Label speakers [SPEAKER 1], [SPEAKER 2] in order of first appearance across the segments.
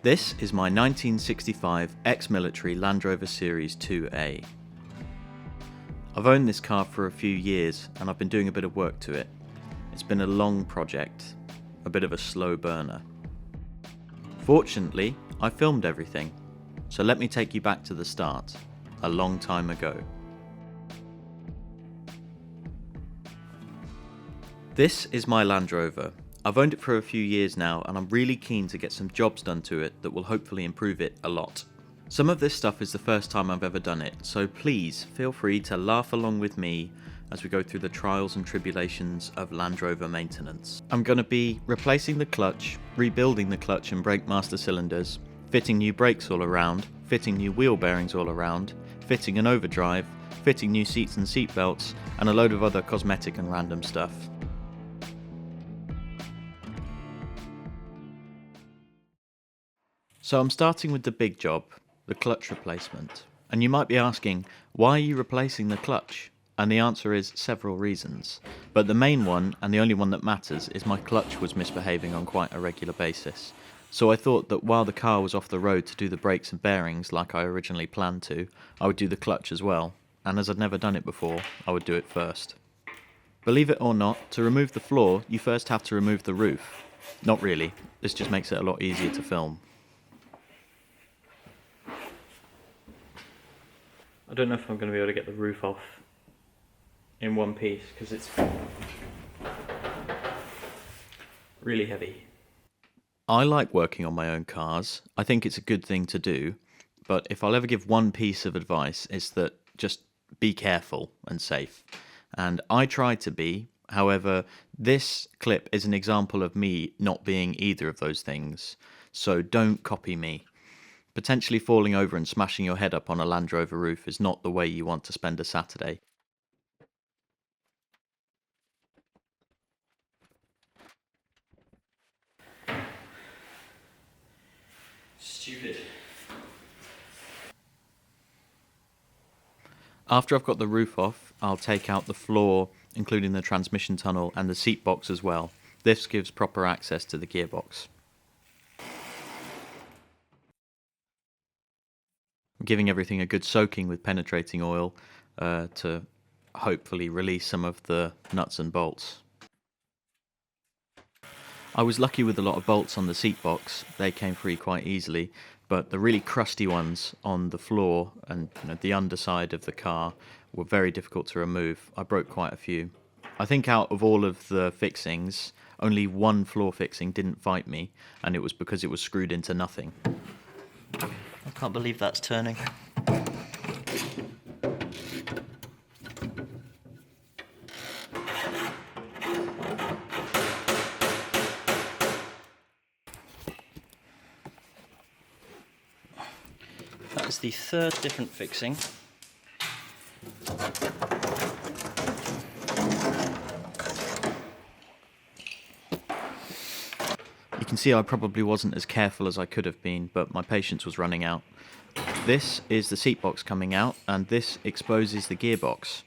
[SPEAKER 1] This is my 1965 ex-military Land Rover Series 2A. I've owned this car for a few years and I've been doing a bit of work to it. It's been a long project, a bit of a slow burner. Fortunately, I filmed everything, so let me take you back to the start, a long time ago. This is my Land Rover. I've owned it for a few years now and I'm really keen to get some jobs done to it that will hopefully improve it a lot. Some of this stuff is the first time I've ever done it, so please feel free to laugh along with me as we go through the trials and tribulations of Land Rover maintenance. I'm going to be replacing the clutch, rebuilding the clutch and brake master cylinders, fitting new brakes all around, fitting new wheel bearings all around, fitting an overdrive, fitting new seats and seat belts, and a load of other cosmetic and random stuff. So I'm starting with the big job, the clutch replacement. And you might be asking, why are you replacing the clutch? And the answer is several reasons. But the main one, and the only one that matters, is my clutch was misbehaving on quite a regular basis. So I thought that while the car was off the road to do the brakes and bearings like I originally planned to, I would do the clutch as well. And as I'd never done it before, I would do it first. Believe it or not, to remove the floor, you first have to remove the roof. Not really, this just makes it a lot easier to film. I don't know if I'm going to be able to get the roof off in one piece because it's really heavy. I like working on my own cars. I think it's a good thing to do, but if I'll ever give one piece of advice, it's that just be careful and safe. And I try to be. However, this clip is an example of me not being either of those things, so don't copy me. Potentially falling over and smashing your head up on a Land Rover roof is not the way you want to spend a Saturday. Stupid. After I've got the roof off, I'll take out the floor, including the transmission tunnel and the seat box as well. This gives proper access to the gearbox. I'm giving everything a good soaking with penetrating oil to hopefully release some of the nuts and bolts. I was lucky with a lot of bolts on the seat box, they came free quite easily, but the really crusty ones on the floor and the underside of the car were very difficult to remove. I broke quite a few. I think out of all of the fixings, only one floor fixing didn't fight me, and it was because it was screwed into nothing. I can't believe that's turning. That is the third different fixing. You can see I probably wasn't as careful as I could have been, but my patience was running out. This is the seat box coming out, and this exposes the gearbox.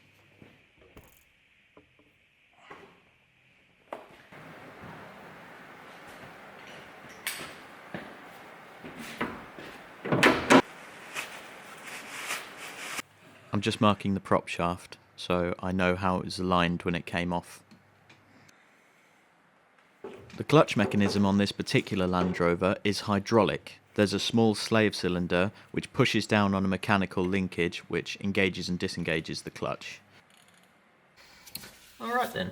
[SPEAKER 1] I'm just marking the prop shaft, so I know how it was aligned when it came off. The clutch mechanism on this particular Land Rover is hydraulic. There's a small slave cylinder which pushes down on a mechanical linkage which engages and disengages the clutch. Alright then.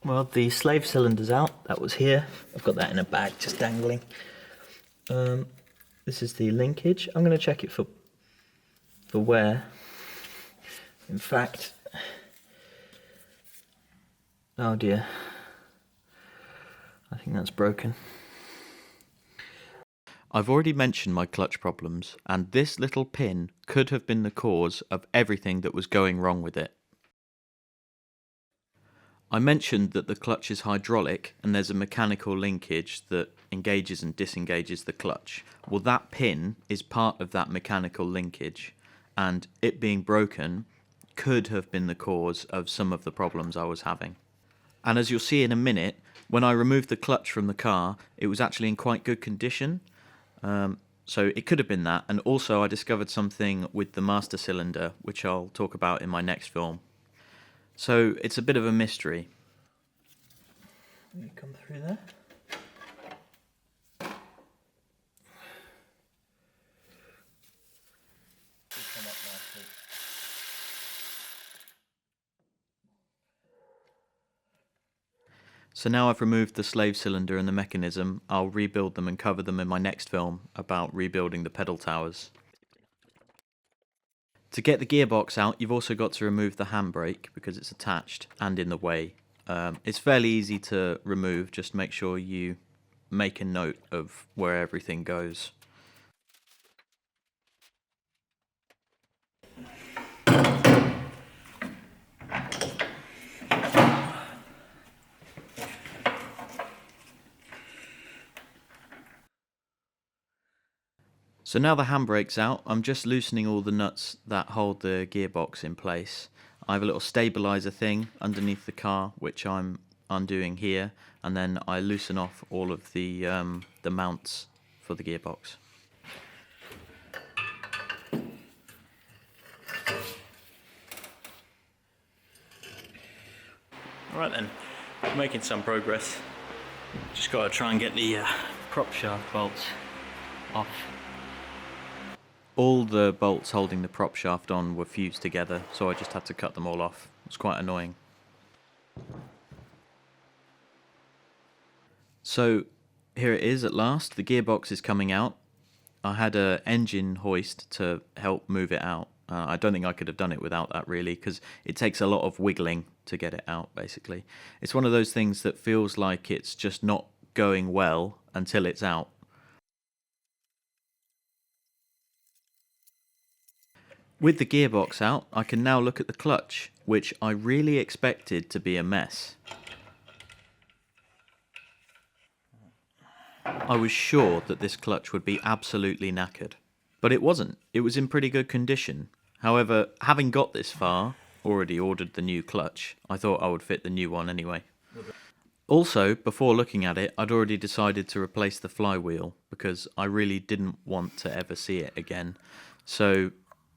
[SPEAKER 1] Well, the slave cylinder's out. That was here. I've got that in a bag just dangling. This is the linkage. I'm going to check it for wear. In fact, oh dear, I think that's broken. I've already mentioned my clutch problems, and this little pin could have been the cause of everything that was going wrong with it. I mentioned that the clutch is hydraulic and there's a mechanical linkage that engages and disengages the clutch. Well, that pin is part of that mechanical linkage, and it being broken could have been the cause of some of the problems I was having. And as you'll see in a minute, when I removed the clutch from the car, it was actually in quite good condition. So it could have been that. And also I discovered something with the master cylinder, which I'll talk about in my next film. So it's a bit of a mystery. Let me come through there. So now I've removed the slave cylinder and the mechanism, I'll rebuild them and cover them in my next film about rebuilding the pedal towers. To get the gearbox out, you've also got to remove the handbrake because it's attached and in the way. It's fairly easy to remove, just make sure you make a note of where everything goes. So now the handbrake's out, I'm just loosening all the nuts that hold the gearbox in place. I have a little stabilizer thing underneath the car, which I'm undoing here, and then I loosen off all of the mounts for the gearbox. Alright then, making some progress. Just got to try and get the prop shaft bolts off. All the bolts holding the prop shaft on were fused together, so I just had to cut them all off. It was quite annoying. So here it is at last, the gearbox is coming out. I had an engine hoist to help move it out. I don't think I could have done it without that really, because it takes a lot of wiggling to get it out basically. It's one of those things that feels like it's just not going well until it's out. With the gearbox out, I can now look at the clutch, which I really expected to be a mess. I was sure that this clutch would be absolutely knackered, but it wasn't. It was in pretty good condition. However, having got this far, already ordered the new clutch, I thought I would fit the new one anyway. Also, before looking at it, I'd already decided to replace the flywheel because I really didn't want to ever see it again. So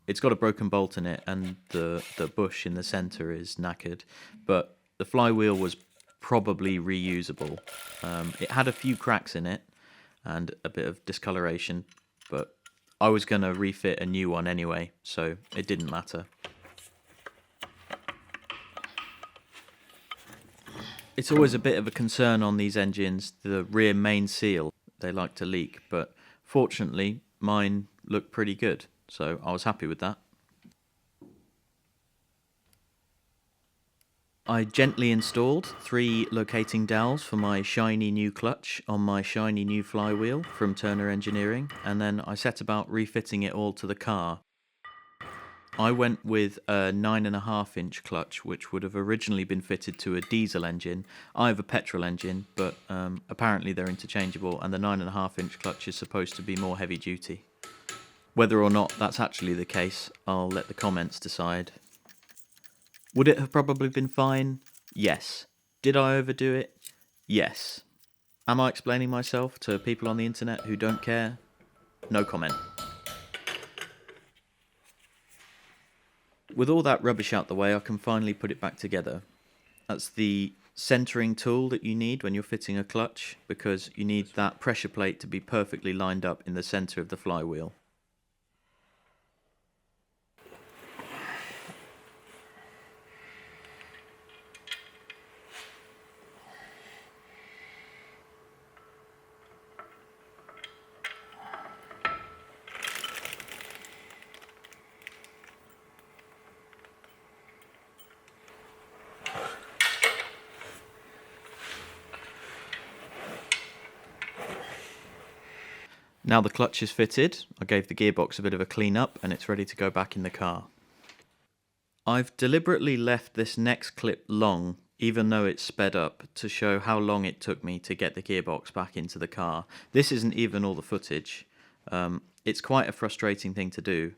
[SPEAKER 1] it's got a broken bolt in it and the bush in the centre is knackered, but the flywheel was probably reusable. It had a few cracks in it and a bit of discoloration, but I was going to refit a new one anyway, so it didn't matter. It's always a bit of a concern on these engines, the rear main seal, they like to leak, but fortunately mine looked pretty good, so I was happy with that. I gently installed 3 locating dowels for my shiny new clutch on my shiny new flywheel from Turner Engineering, and then I set about refitting it all to the car. I went with a 9.5-inch clutch, which would have originally been fitted to a diesel engine. I have a petrol engine, but apparently they're interchangeable, and the 9.5-inch clutch is supposed to be more heavy duty. Whether or not that's actually the case, I'll let the comments decide. Would it have probably been fine? Yes. Did I overdo it? Yes. Am I explaining myself to people on the internet who don't care? No comment. With all that rubbish out the way, I can finally put it back together. That's the centering tool that you need when you're fitting a clutch, because you need that pressure plate to be perfectly lined up in the center of the flywheel. Now the clutch is fitted, I gave the gearbox a bit of a clean up and it's ready to go back in the car. I've deliberately left this next clip long, even though it's sped up, to show how long it took me to get the gearbox back into the car. This isn't even all the footage. It's quite a frustrating thing to do.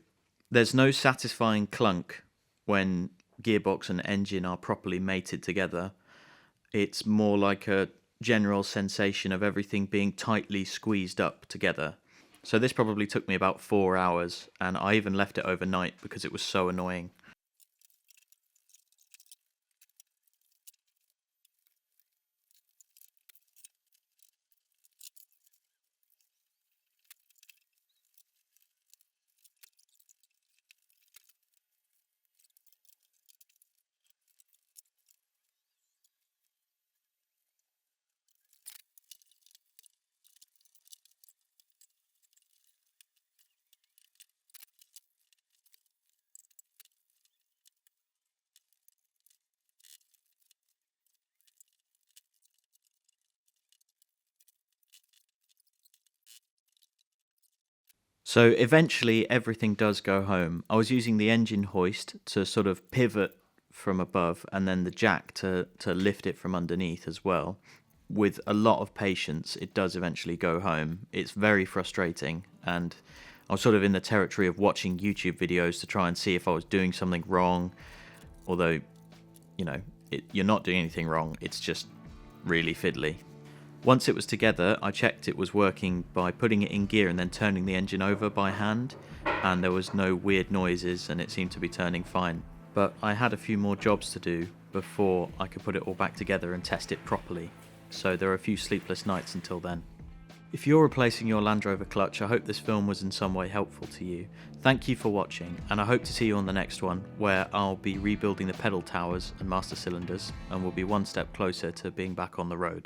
[SPEAKER 1] There's no satisfying clunk when gearbox and engine are properly mated together. It's more like a general sensation of everything being tightly squeezed up together. So this probably took me about 4 hours, and I even left it overnight because it was so annoying. So eventually everything does go home. I was using the engine hoist to sort of pivot from above and then the jack to lift it from underneath as well. With a lot of patience, it does eventually go home. It's very frustrating, and I was sort of in the territory of watching YouTube videos to try and see if I was doing something wrong. Although, you're not doing anything wrong, it's just really fiddly. Once it was together, I checked it was working by putting it in gear and then turning the engine over by hand, and there was no weird noises and it seemed to be turning fine. But I had a few more jobs to do before I could put it all back together and test it properly, so there are a few sleepless nights until then. If you're replacing your Land Rover clutch, I hope this film was in some way helpful to you. Thank you for watching, and I hope to see you on the next one, where I'll be rebuilding the pedal towers and master cylinders, and we'll be one step closer to being back on the road.